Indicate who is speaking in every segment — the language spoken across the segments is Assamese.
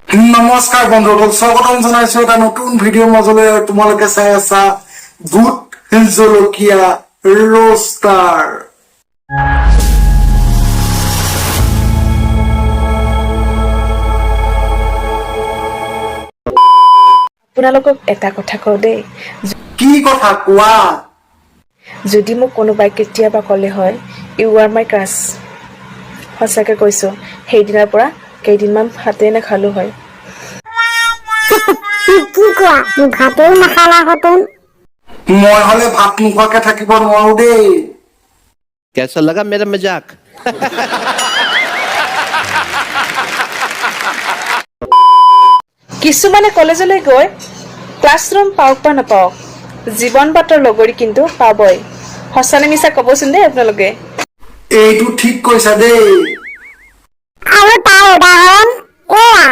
Speaker 1: নমস্কাৰ বন্ধুসকল, স্বাগতম জনাইছো এটা নতুন ভিডিঅ'ৰ মাজলৈ। তোমালোকে চাই আছা ভূত জলকীয়া ৰোষ্টাৰ।
Speaker 2: আপোনালোকক এটা কথা কওঁ দেই,
Speaker 1: কি কথা কোৱা?
Speaker 2: যদি মোক কোনোবাই কেতিয়াবা ক'লে হয় ইউ আৰ মাই ক্ৰাছ, সঁচাকৈ কৈছোঁ সেইদিনাৰ পৰা কেইদিনমান ভাতেই নাখালোঁ হয়।
Speaker 3: কি কোৱা, ভাতেও নাখালা হতোন?
Speaker 1: মই হলে ভাত নোখোৱাকে থাকিব নোৱাৰো দেই।
Speaker 4: कैसा लगा मेरा मजाक?
Speaker 2: কিছুমানে কলেজলৈ গৈ ক্লাছৰুম পাওক বা নাপাওক, জীৱন বাটৰ লগৰী কিন্তু পাবই। সঁচানে মিছা ক'বচোন দেই আপোনালোকে।
Speaker 1: এইটো ঠিক কৈছা দেই।
Speaker 3: আৰু তাৰ উদাহৰণ এয়া।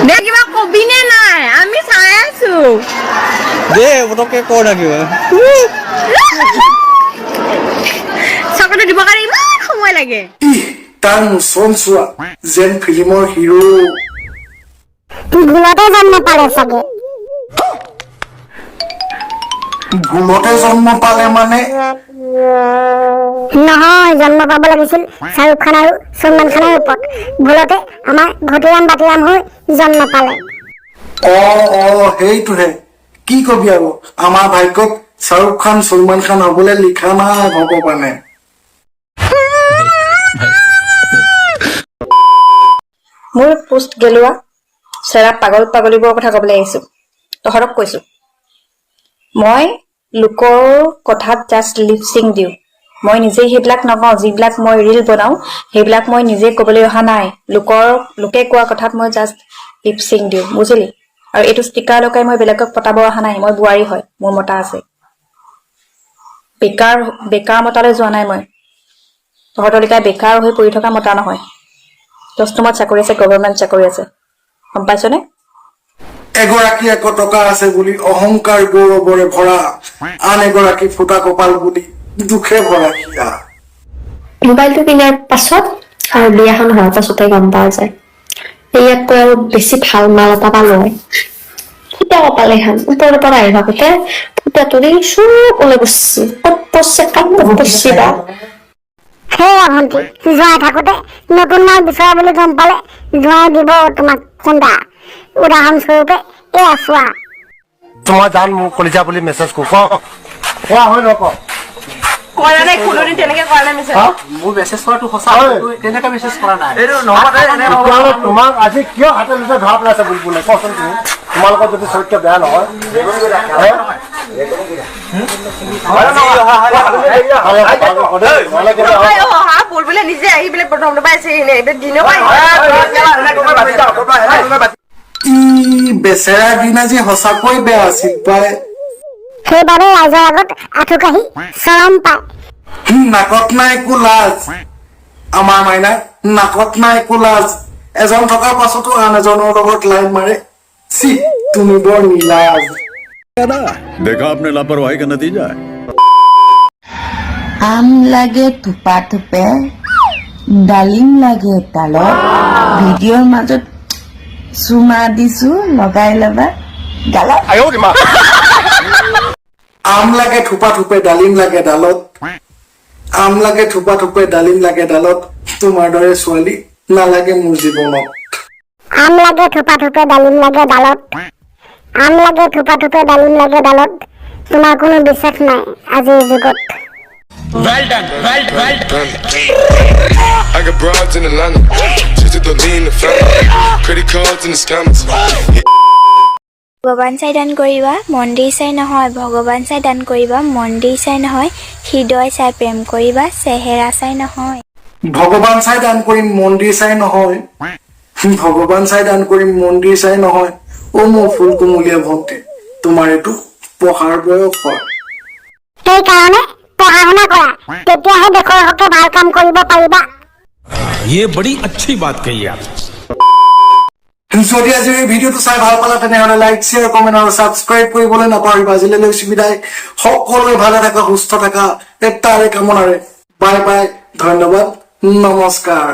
Speaker 5: দে কিবা কবিনে নাই, আমি চাই আছো।
Speaker 4: दे वो तो क्या कौन आ गया?
Speaker 5: চকলেট দিব কাৰণে ইমান সময় লাগে।
Speaker 1: ইহ, তাৰ মুচন চোৱা যেন ফিল্মৰ হিৰো।
Speaker 3: ভুলতে জন্ম পালে চাগে।
Speaker 1: ভুলতে জন্ম পালে মানে?
Speaker 3: নহয়, জন্ম পাব লাগিছিল শ্বাহৰুখ খান আৰু সলমান খানৰ ওপৰত। ভুলতে আমাৰ ঘটিৰাম বাতিৰাম হৈ জন্ম পালে।
Speaker 1: সেইটোহে। কি কবি আৰু, আমাৰ ভাগ্যত শ্বাহৰুখ খান সলমান খান হবলৈ লিখা নাই ভগৱানে।
Speaker 2: মোৰ পোষ্ট গেলোৱা চেৰা পাগল পাগলীবোৰৰ কথা ক'বলৈ আহিছোঁ। তহঁতক কৈছোঁ, মই লোকৰ কথাত জাষ্ট লিপচিং দিওঁ। মই নিজেই সেইবিলাক নকওঁ, যিবিলাক মই ৰীল বনাওঁ সেইবিলাক মই নিজে ক'বলৈ অহা নাই। লোকে কোৱা কথাত মই জাষ্ট লিপচিং দিওঁ, বুজিলি? আৰু এইটো ষ্টিকাৰ লগাই মই বেলেগক পতাব অহা নাই। মই বোৱাৰী হয়, মোৰ মতা আছে। বেকাৰ মতালৈ যোৱা নাই মই। তহঁতৰ লিখাই বেকাৰ হৈ পৰি থকা মতা নহয়। দস্তমত চাকৰি আছে, গভৰ্ণমেণ্ট চাকৰি আছে, গম পাইছনে?
Speaker 1: এগৰাকী এশ টকা আছে বুলি অহংকাৰ গৌৰৱৰে ভৰা, আন এগৰাকী ফুটা কপাল বুলি দুখে ভৰা সিয়া।
Speaker 6: মোবাইলটো কিনাৰ পাছত আৰু বিয়াখন হোৱাৰ পাছতে গম পোৱা যায় ইয়াতকৈ আৰু বেছি ভাল মাল এটা পালো হয়। ফুটা কপাল এখন ওপৰৰ পৰা আহি থাকোতে ফুটাটোৰে চুপ ওলাই বসছি, ক'ত পৰছে কাক পৰছি বা।
Speaker 3: সেয়া ভণ্টি, জোৱাই থাকোতে নতুন মাল বিচৰা বুলি গম পালে জোৱাই দিব তোমাক খুন্দা। উদাহৰণস্বৰূপে এয়া চোৱা।
Speaker 7: তোমাৰ জান মোক কলিজা বুলি মেছেজ কোৱা হয় নক
Speaker 5: কৰা নাই, খুলনি তেনেকে কৰা নাই মেছেজ।
Speaker 7: মোৰ মেছেজ কৰাটো সঁচা, তেনেকে মেছেজ কৰা নাই। তোমাক আজি কিয় হাতে লৈছে ধৰা পেলাইছে বুলি বোলে কচোন তুমি? তোমালোকৰ যদি চৰিত্ৰ বেয়া নহয়
Speaker 5: বোলে নিজে আহি পেলাই প্ৰথম পাইছে
Speaker 1: বেচেৰা দিন আজি সঁচাকৈ বেয়া আছিল পাই।
Speaker 3: সেইবাবে ৰাইজৰ আগত আঁঠু কাঢ়ি চৰম পায়।
Speaker 1: নাকত নাই একো লাজ, আমাৰ মাইনা নাকত নাই একো লাজ। এজন থকাৰ পাছতো আন এজনৰ লগত লাইন মাৰে। চি, তুমি বৰ নীলাজ।
Speaker 8: देखा आपने लापरवाही का नतीजा है।
Speaker 9: আম লাগে থোপা থোপে, ডালিম লাগে তালত, ভিডিঅ'ৰ মাজত চুমা দিছো লগাই ল'বা গালত।
Speaker 1: আম লাগে থোপা থোপে, ডালিম লাগে ডালত। আম লাগে থোপা থোপে, ডালিম লাগে ডালত। তোমাৰ দৰে ছোৱালী নালাগে মোৰ জীৱনত।
Speaker 3: আম লাগে থোপা থোপে, ডালিম লাগে ডালত। আম লাগে থোপা থোপে, ডালিম লাগে ডালত। তোমাৰ কোনো বিশ্বাস নাই আজিৰ যুগত।
Speaker 10: I got broads in Atlanta, just to the lean the family, credit cards in the scammers.
Speaker 11: ভগৱান চাই দান কৰিবা, মন্দিৰ চাই নহয়। ভগৱান চাই দান কৰিবা, মন্দিৰ চাই নহয়। হৃদয় চাই প্ৰেম কৰিবা, চেহেৰা চাই নহয়।
Speaker 1: ভগৱান চাই দান কৰিম, মন্দিৰ চাই নহয়। ভগৱান চাই দান কৰিম, মন্দিৰ চাই নহয়। মোৰ ফুল কুমলীয়া ভক্তি, তোমাৰ এইটো পঢ়াৰ বয়স হয়।
Speaker 3: সেইকাৰণে পঢ়া শুনা কৰা, তেতিয়াহে দেশৰ হকে ভাল কাম কৰিব পাৰিবা।
Speaker 8: ये बड़ी अच्छी बात कही आप।
Speaker 1: যদি আজি এই ভিডিঅ'টো চাই ভাল পালা তেনেহলে লাইক, শ্বেয়াৰ, কমেণ্ট আৰু ছাবস্ক্ৰাইব কৰিবলৈ নাপাহৰিবা। আজিলৈ লৈছো বিদায়। সকলোৱে ভালে থাকা, সুস্থ থাকা, তাৰে কামনাৰে। বাই বাই, ধন্যবাদ, নমস্কাৰ।